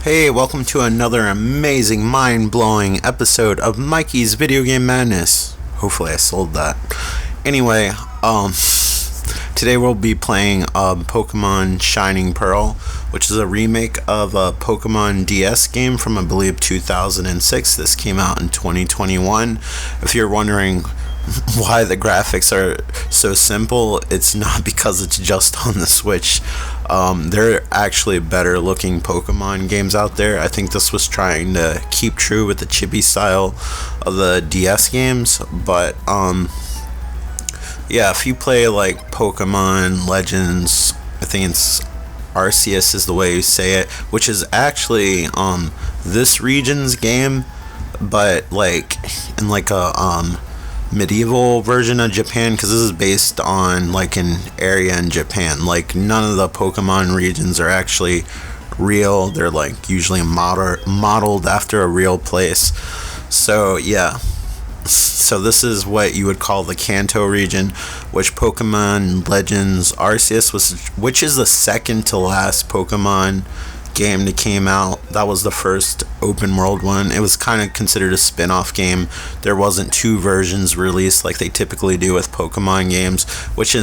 Hey, welcome to another amazing, mind-blowing episode of Mikey's Video Game Madness. Hopefully I sold that. Anyway, today we'll be playing Pokemon Shining Pearl, which is a remake of a Pokemon DS game from, I believe, 2006. This came out in 2021. If you're wondering why the graphics are so simple, it's not because it's just on the Switch. There are actually better looking Pokemon games out there. I think this was trying to keep true with the chibi style of the DS games, but yeah, if you play like Pokemon Legends, I think it's Arceus is the way you say it, which is actually this region's game, but like in like a medieval version of Japan, because this is based on like an area in Japan. Like none of the Pokemon regions are actually real. They're like usually modeled after a real place. So yeah, so this is what you would call the Kanto region, which Pokemon Legends Arceus was, which is the second to last Pokemon game that came out. That was the first open world one. It was kind of considered a spin-off game. There wasn't two versions released like they typically do with Pokemon games, which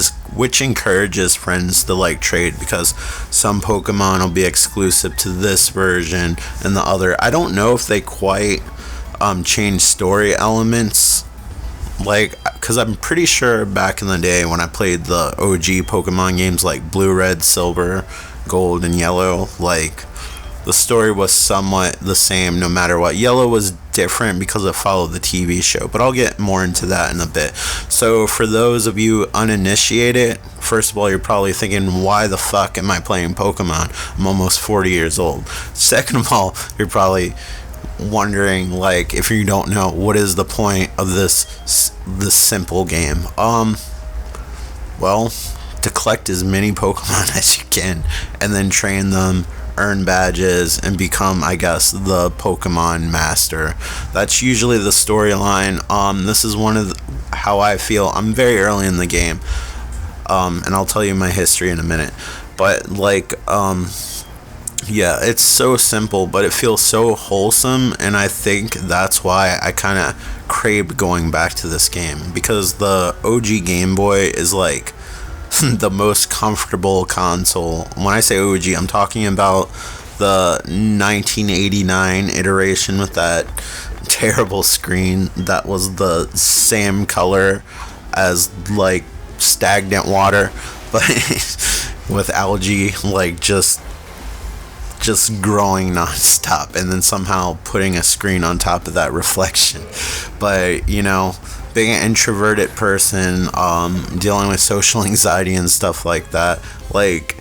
encourages friends to like trade, because some Pokemon will be exclusive to this version and the other. I don't know if they quite change story elements, like, because I'm pretty sure back in the day when I played the OG Pokemon games like Blue, Red, Silver, Gold, and Yellow, like the story was somewhat the same no matter what. Yellow was different because it followed the TV show, but I'll get more into that in a bit. So for those of you uninitiated, first of all, you're probably thinking, why the fuck am I playing Pokemon? I'm almost 40 years old. Second of all, you're probably wondering, like, if you don't know, what is the point of this simple game? Well, to collect as many Pokemon as you can and then train them, earn badges, and become, I guess, the Pokemon master. That's usually the storyline. This is one of how I feel. I'm very early in the game, and I'll tell you my history in a minute, but like yeah, it's so simple, but it feels so wholesome, and I think that's why I kind of craved going back to this game, because the OG Game Boy is like the most comfortable console. When I say OG, I'm talking about the 1989 iteration with that terrible screen that was the same color as like stagnant water, but with algae like just growing non-stop, and then somehow putting a screen on top of that reflection. But you know, being an introverted person, dealing with social anxiety and stuff like that, like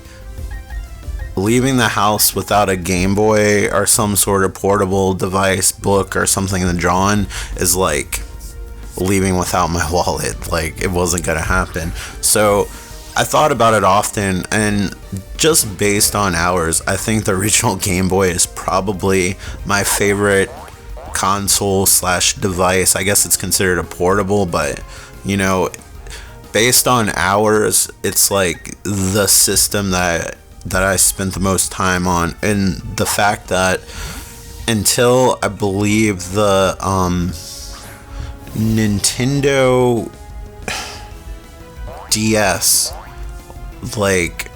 leaving the house without a Game Boy or some sort of portable device, book, or something to draw on is like leaving without my wallet. Like, it wasn't gonna happen. So I thought about it often, and just based on hours, I think the original Game Boy is probably my favorite console slash device. I guess it's considered a portable, but you know, based on hours, it's like the system that I spent the most time on. And the fact that until I believe the Nintendo DS, like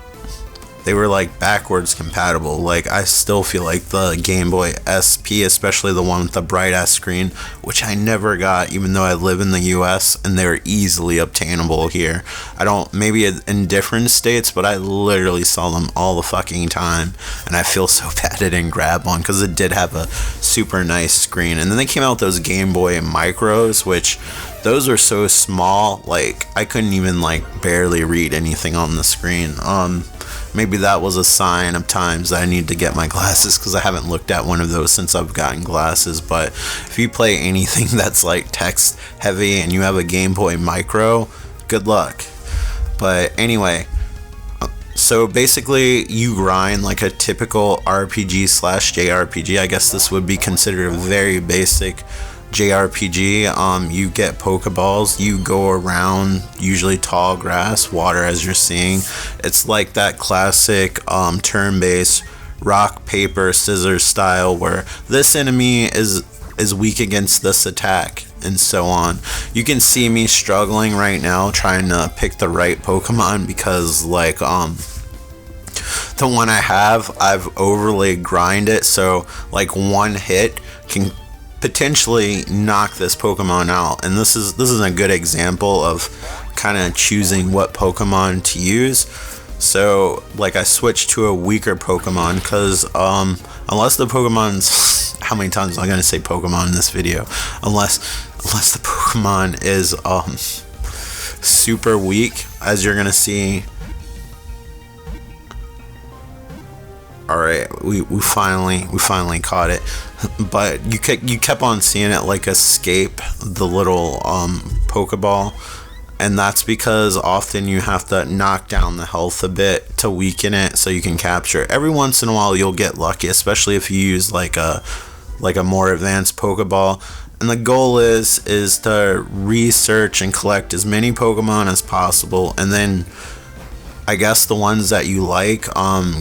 they were like backwards compatible. Like, I still feel like the Game Boy SP, especially the one with the bright ass screen, which I never got, even though I live in the US and they're easily obtainable here. I don't, maybe in different states, but I literally saw them all the fucking time, and I feel so bad I didn't grab one, because it did have a super nice screen. And then they came out with those Game Boy Micros, which those were so small, like I couldn't even like barely read anything on the screen. Maybe that was a sign of times that I need to get my glasses, because I haven't looked at one of those since I've gotten glasses. But if you play anything that's like text heavy and you have a Game Boy Micro, good luck. But anyway, so basically you grind like a typical RPG slash JRPG. I guess this would be considered a very basic JRPG. You get Pokeballs, you go around, usually tall grass, water as you're seeing. It's like that classic turn-based rock, paper, scissors style, where this enemy is weak against this attack, and so on. You can see me struggling right now trying to pick the right Pokemon because like the one I have, I've overly grinded, so like one hit can potentially knock this Pokemon out. And this is a good example of kind of choosing what Pokemon to use. So like I switched to a weaker Pokemon because unless the Pokemon's, how many times am I gonna say Pokemon in this video, unless the Pokemon is super weak, as you're gonna see. Alright, we finally caught it, but you kept on seeing it like escape the little Pokeball, and that's because often you have to knock down the health a bit to weaken it so you can capture it. Every once in a while you'll get lucky, especially if you use like a more advanced Pokeball. And the goal is to research and collect as many Pokemon as possible, and then I guess the ones that you like,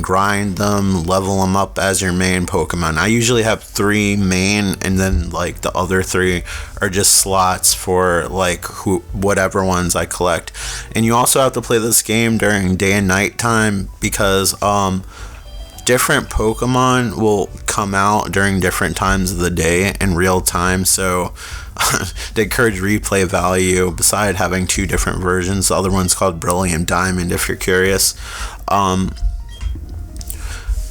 grind them, level them up as your main Pokemon. I usually have 3 main, and then like the other 3 are just slots for like whatever ones I collect. And you also have to play this game during day and night time because different Pokemon will come out during different times of the day in real time, so to encourage replay value, beside having 2 different versions. The other one's called Brilliant Diamond, if you're curious.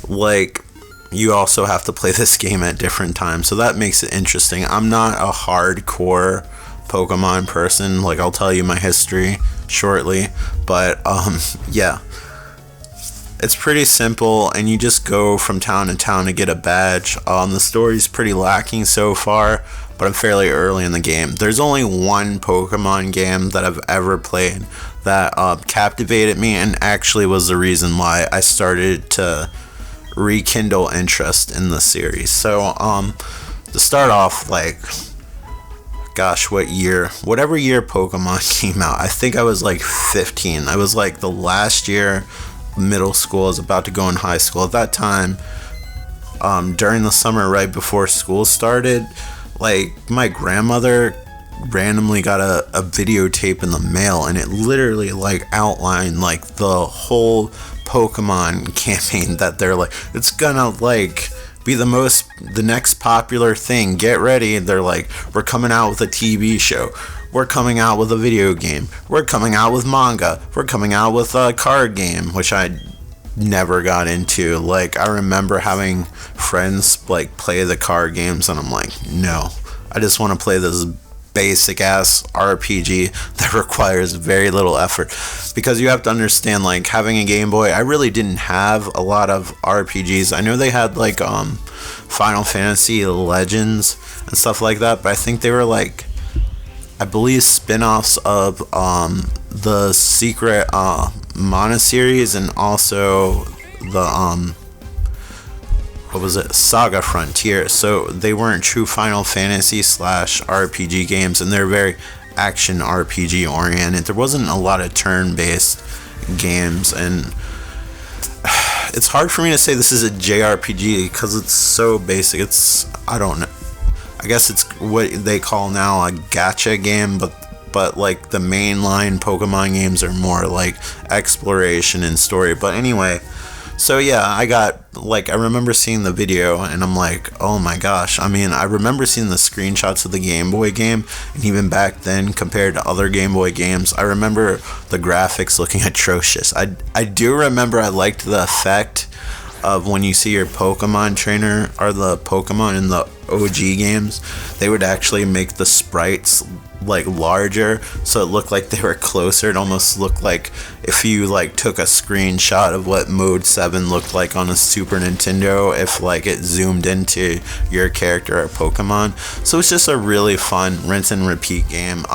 Like, you also have to play this game at different times, so that makes it interesting. I'm not a hardcore Pokemon person, like I'll tell you my history shortly, but yeah. It's pretty simple, and you just go from town to town to get a badge. The story's pretty lacking so far, but I'm fairly early in the game. There's only one Pokemon game that I've ever played that captivated me, and actually was the reason why I started to rekindle interest in the series. So, to start off, like, gosh, whatever year Pokemon came out, I think I was like 15. I was like the last year middle school. I was about to go in high school at that time. During the summer right before school started, like my grandmother randomly got a videotape in the mail, and it literally like outlined like the whole Pokemon campaign, that they're like, it's gonna like be the next popular thing, get ready. And they're like, we're coming out with a TV show, we're coming out with a video game, we're coming out with manga, we're coming out with a card game, which I never got into. Like, I remember having friends like play the card games, and I'm like, no, I just want to play this basic ass RPG that requires very little effort. Because you have to understand, like, having a Game Boy, I really didn't have a lot of RPGs. I know they had like Final Fantasy Legends and stuff like that, but I think they were like, I believe, spin-offs of the Secret Mana series, and also the what was it, Saga Frontier. So they weren't true Final Fantasy / RPG games, and they're very action RPG oriented. There wasn't a lot of turn-based games, and it's hard for me to say this is a JRPG because it's so basic. I don't know, I guess it's what they call now a gacha game, but like the mainline Pokemon games are more like exploration and story. But anyway, so yeah, I remember seeing the video, and I'm like, oh my gosh. I mean, I remember seeing the screenshots of the Game Boy game, and even back then, compared to other Game Boy games, I remember the graphics looking atrocious. I do remember I liked the effect of when you see your Pokemon trainer or the Pokemon in the OG games, they would actually make the sprites like larger, so it looked like they were closer. It almost looked like if you like took a screenshot of what Mode 7 looked like on a Super Nintendo, if like it zoomed into your character or Pokemon. So it's just a really fun rinse and repeat game.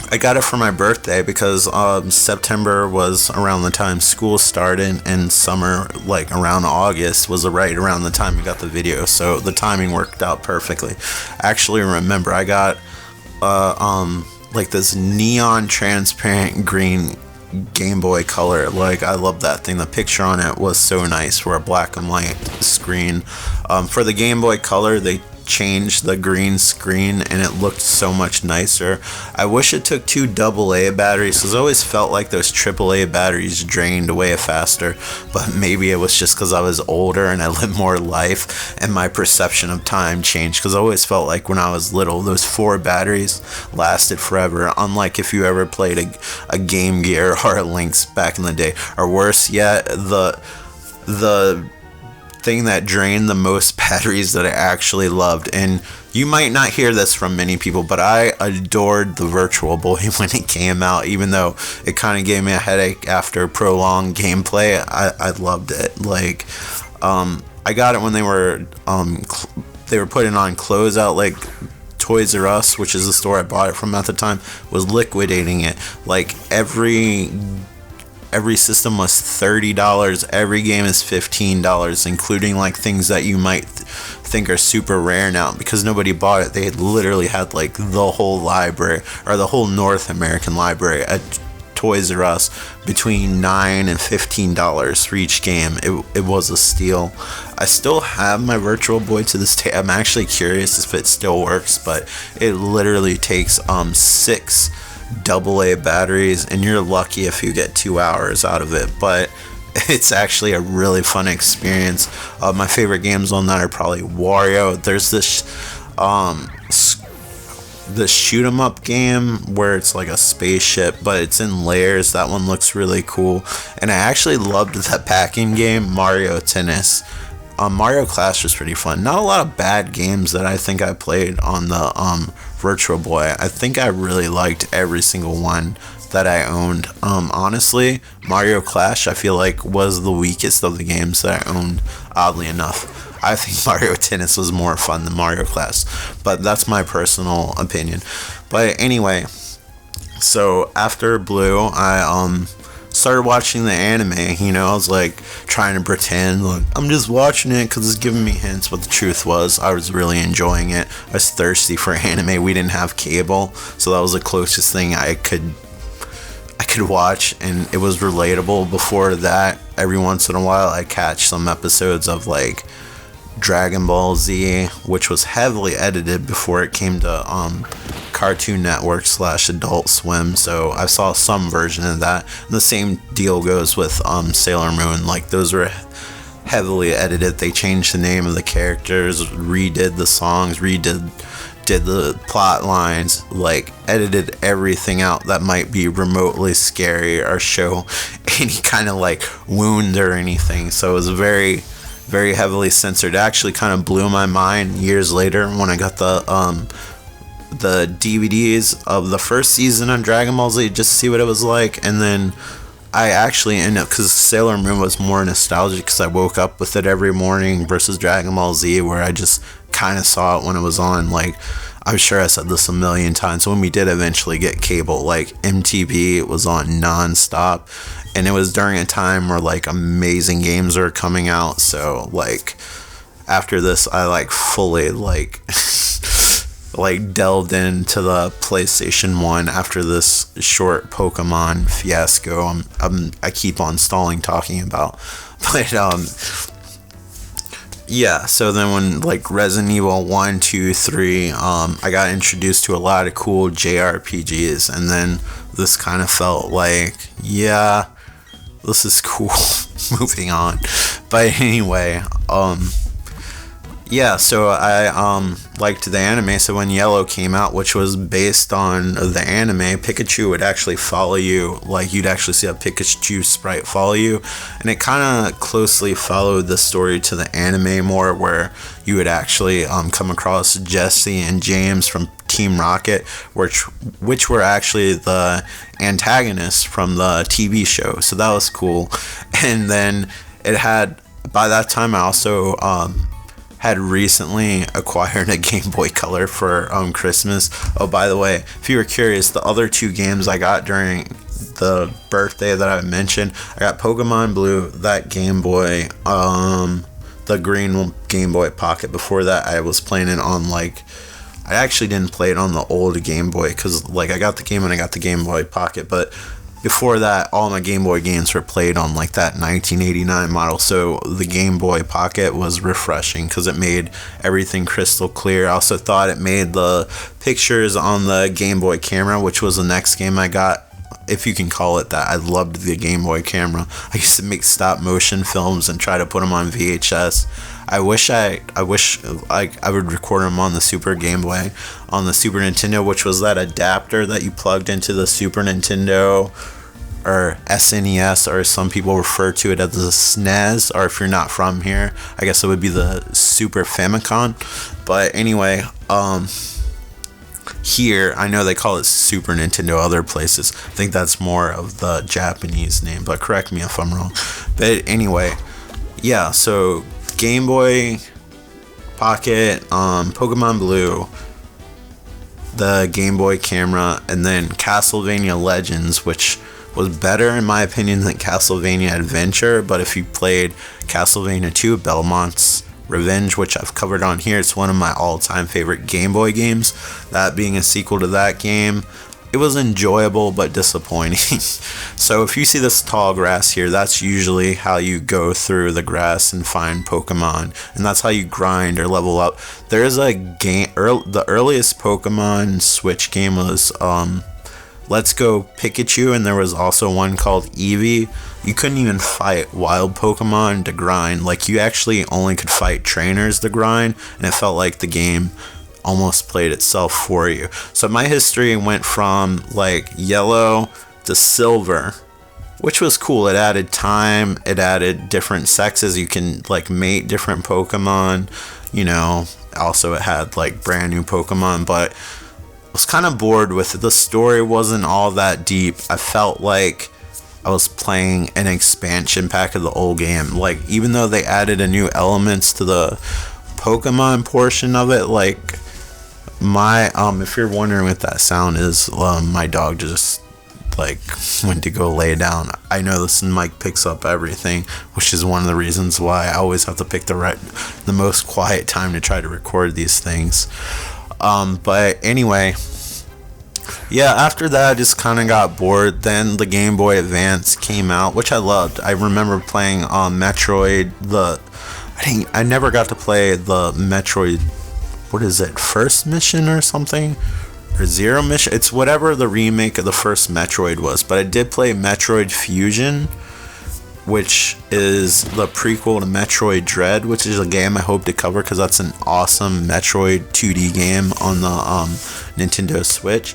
I got it for my birthday because September was around the time school started, and summer, like around August, was right around the time we got the video, so the timing worked out perfectly. I actually remember I got like this neon transparent green Game Boy Color. Like, I love that thing. The picture on it was so nice for a black and white screen. For the Game Boy Color, they changed the green screen and it looked so much nicer. I wish it took 2 AA batteries, because I always felt like those AAA batteries drained way faster, but maybe it was just because I was older and I lived more life and my perception of time changed, because I always felt like when I was little those 4 batteries lasted forever, unlike if you ever played a Game Gear or a Lynx back in the day, or worse yet, the thing that drained the most batteries that I actually loved. And you might not hear this from many people, but I adored the Virtual Boy when it came out. Even though it kind of gave me a headache after prolonged gameplay, I loved it. Like, I got it when they were putting on closeout. Like, Toys R Us, which is the store I bought it from at the time, was liquidating it. Like, every system was $30. Every game is $15, including like things that you might think are super rare now, because nobody bought it. They literally had like the whole library, or the whole North American library at Toys R Us, between $9 and $15 for each game. It was a steal. I still have my Virtual Boy to this day. I'm actually curious if it still works, but it literally takes 6 AA batteries, and you're lucky if you get 2 hours out of it. But it's actually a really fun experience. My favorite games on that are probably Wario. There's this shoot 'em up game where it's like a spaceship, but it's in layers. That one looks really cool. And I actually loved the packing game, Mario Tennis. Mario Clash was pretty fun. Not a lot of bad games that I think I played on the Virtual Boy. I think I really liked every single one that I owned. Honestly, Mario Clash, I feel like, was the weakest of the games that I owned, oddly enough. I think Mario Tennis was more fun than Mario Clash, but that's my personal opinion. But anyway, so after Blue, I started watching the anime. You know, I was like trying to pretend like I'm just watching it because it's giving me hints, but the truth was I was really enjoying it. I was thirsty for anime. We didn't have cable, so that was the closest thing I could watch, and it was relatable. Before that, every once in a while I catch some episodes of like Dragon Ball Z, which was heavily edited before it came to Cartoon Network / Adult Swim, so I saw some version of that. And the same deal goes with Sailor Moon. Like, those were heavily edited. They changed the name of the characters, redid the songs, did the plot lines, like edited everything out that might be remotely scary or show any kind of like wound or anything. So it was very, very heavily censored. It actually kind of blew my mind years later when I got the DVDs of the first season on Dragon Ball Z just to see what it was like. And then I actually ended up, because Sailor Moon was more nostalgic because I woke up with it every morning, versus Dragon Ball Z where I just kind of saw it when it was on. Like, I'm sure I said this a million times, when we did eventually get cable, like MTV, it was on non-stop, and it was during a time where like amazing games are coming out. So like after this, I like fully like like delved into the PlayStation 1 after this short Pokemon fiasco I keep on stalling talking about. But yeah, so then when like Resident Evil 1, 2, 3, I got introduced to a lot of cool JRPGs, and then this kind of felt like, yeah, this is cool. Moving on. But anyway, yeah, so I liked the anime. So when Yellow came out, which was based on the anime, Pikachu would actually follow you. Like, you'd actually see a Pikachu sprite follow you, and it kind of closely followed the story to the anime more, where you would actually come across Jesse and James from Team Rocket, which were actually the antagonists from the TV show. So that was cool. And then it had, by that time, I also had recently acquired a Game Boy Color for Christmas. Oh, by the way, if you were curious, the other 2 games I got during the birthday that I mentioned, I got Pokemon Blue, that Game Boy, the green Game Boy Pocket. Before that, I was playing it on like, I actually didn't play it on the old Game Boy, because like I got the game and I got the Game Boy Pocket, but before that, all my Game Boy games were played on like that 1989 model. So the Game Boy Pocket was refreshing because it made everything crystal clear. I also thought it made the pictures on the Game Boy camera, which was the next game I got, if you can call it that. I loved the Game Boy camera. I used to make stop motion films and try to put them on VHS. I wish I would record them on the Super Game Boy, on the Super Nintendo, which was that adapter that you plugged into the Super Nintendo, or SNES, or some people refer to it as the SNES, or if you're not from here, I guess it would be the Super Famicom. But anyway, here, I know they call it Super Nintendo other places. I think that's more of the Japanese name, but correct me if I'm wrong. But anyway, yeah, so Game Boy Pocket, Pokemon Blue, the Game Boy camera, and then Castlevania Legends, which was better in my opinion than Castlevania Adventure. But if you played Castlevania 2, Belmont's Revenge, which I've covered on here, it's one of my all-time favorite Game Boy games. That being a sequel to that game, it was enjoyable but disappointing. So if you see this tall grass here, that's usually how you go through the grass and find Pokemon, and that's how you grind or level up. There is a game, the earliest Pokemon Switch game was Let's Go Pikachu, and there was also one called Eevee. You couldn't even fight wild Pokemon to grind. Like, you actually only could fight trainers to grind, and it felt like the game almost played itself for you. So my history went from like yellow to silver, which was cool. It added time, it added different sexes, you can like mate different Pokemon, you know. Also it had like brand new Pokemon, but I was kind of bored with it. The story wasn't all that deep. I felt like I was playing an expansion pack of the old game. Like, even though they added a new elements to the Pokemon portion of it, like my if you're wondering what that sound is, my dog just like went to go lay down. I know this mic picks up everything, which is one of the reasons why I always have to pick the most quiet time to try to record these things. But anyway, yeah, after that I just kind of got bored. Then the Game Boy Advance came out, which I loved. I remember playing Metroid. I never got to play the Metroid, what is it, First Mission or something, or Zero Mission. It's whatever the remake of the first Metroid was, but I did play Metroid Fusion, which is the prequel to Metroid Dread, which is a game I hope to cover because that's an awesome Metroid 2D game on the Nintendo Switch.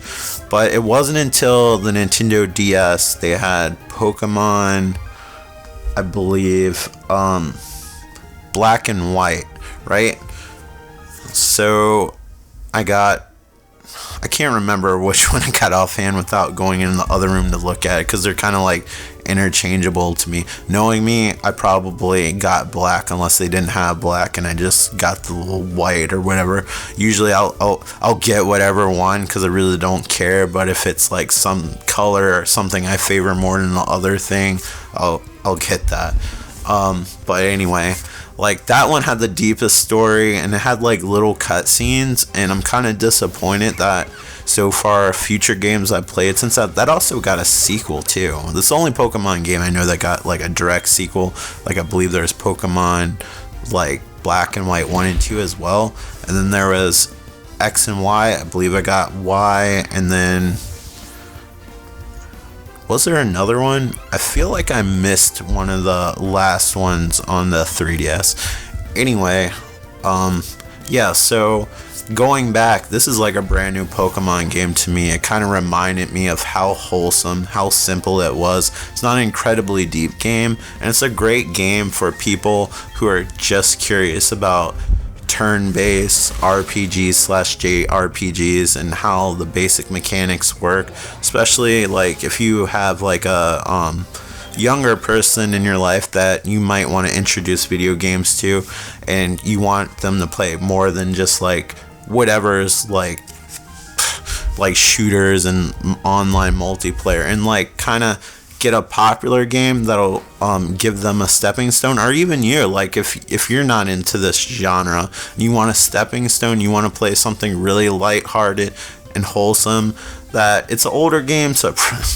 But it wasn't until the Nintendo DS they had Pokemon, I believe, Black and White, right? So I can't remember which one I got offhand without going in the other room to look at it, because they're kind of like interchangeable to me. Knowing me, I probably got Black unless they didn't have Black and I just got the little white or whatever. Usually I'll get whatever one because I really don't care, but if it's like some color or something I favor more than the other thing, I'll get that. But anyway, like, that one had the deepest story and it had like little cutscenes, and I'm kind of disappointed that so far future games I played since that also got a sequel too. This is the only Pokemon game I know that got like a direct sequel. Like, I believe there's Pokemon like Black and White 1 and 2 as well, and then there was X and Y. I believe I got Y, and then was there another one? I feel like I missed one of the last ones on the 3DS. Anyway, yeah, so going back, this is like a brand new Pokemon game to me. It kind of reminded me of how wholesome, how simple it was. It's not an incredibly deep game, and it's a great game for people who are just curious about turn-based RPGs/JRPGs and how the basic mechanics work, especially like if you have like a younger person in your life that you might want to introduce video games to, and you want them to play more than just like whatever's like shooters and online multiplayer, and like kind of get a popular game that'll give them a stepping stone. Or even you, like if you're not into this genre and you want a stepping stone, you want to play something really lighthearted and wholesome, that it's an older game, so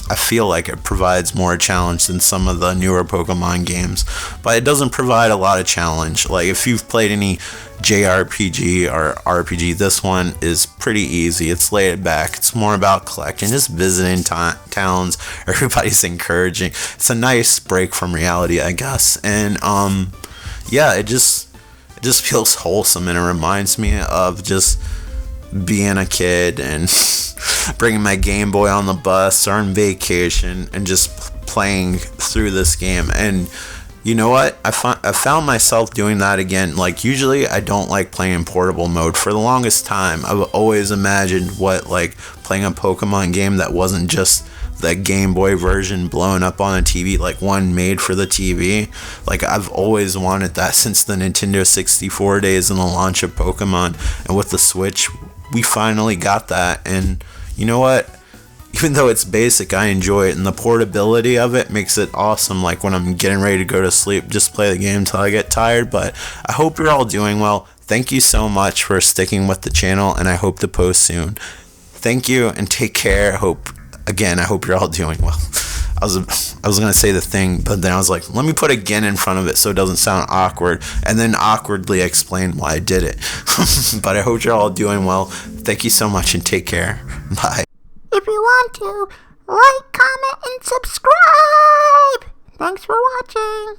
I feel like it provides more challenge than some of the newer Pokemon games, but it doesn't provide a lot of challenge. Like if you've played any JRPG or RPG, this one is pretty easy. It's laid back. It's more about collecting, just visiting towns. Everybody's encouraging. It's a nice break from reality, I guess. And yeah, it just feels wholesome, and it reminds me of just being a kid and bringing my Game Boy on the bus or on vacation and just playing through this game. And you know what? I found myself doing that again. Like, usually I don't like playing in portable mode. For the longest time, I've always imagined what, like, playing a Pokemon game that wasn't just the Game Boy version blown up on a TV, like one made for the TV. Like, I've always wanted that since the Nintendo 64 days and the launch of Pokemon. And with the Switch, we finally got that. And you know what? Even though it's basic, I enjoy it, and the portability of it makes it awesome. Like when I'm getting ready to go to sleep, just play the game until I get tired. But I hope you're all doing well. Thank you so much for sticking with the channel, and I hope to post soon. Thank you, and take care. I hope you're all doing well. I was gonna say the thing, but then I was like, let me put again in front of it so it doesn't sound awkward, and then awkwardly explain why I did it. But I hope you're all doing well. Thank you so much, and take care. Bye. If you want to, like, comment, and subscribe! Thanks for watching!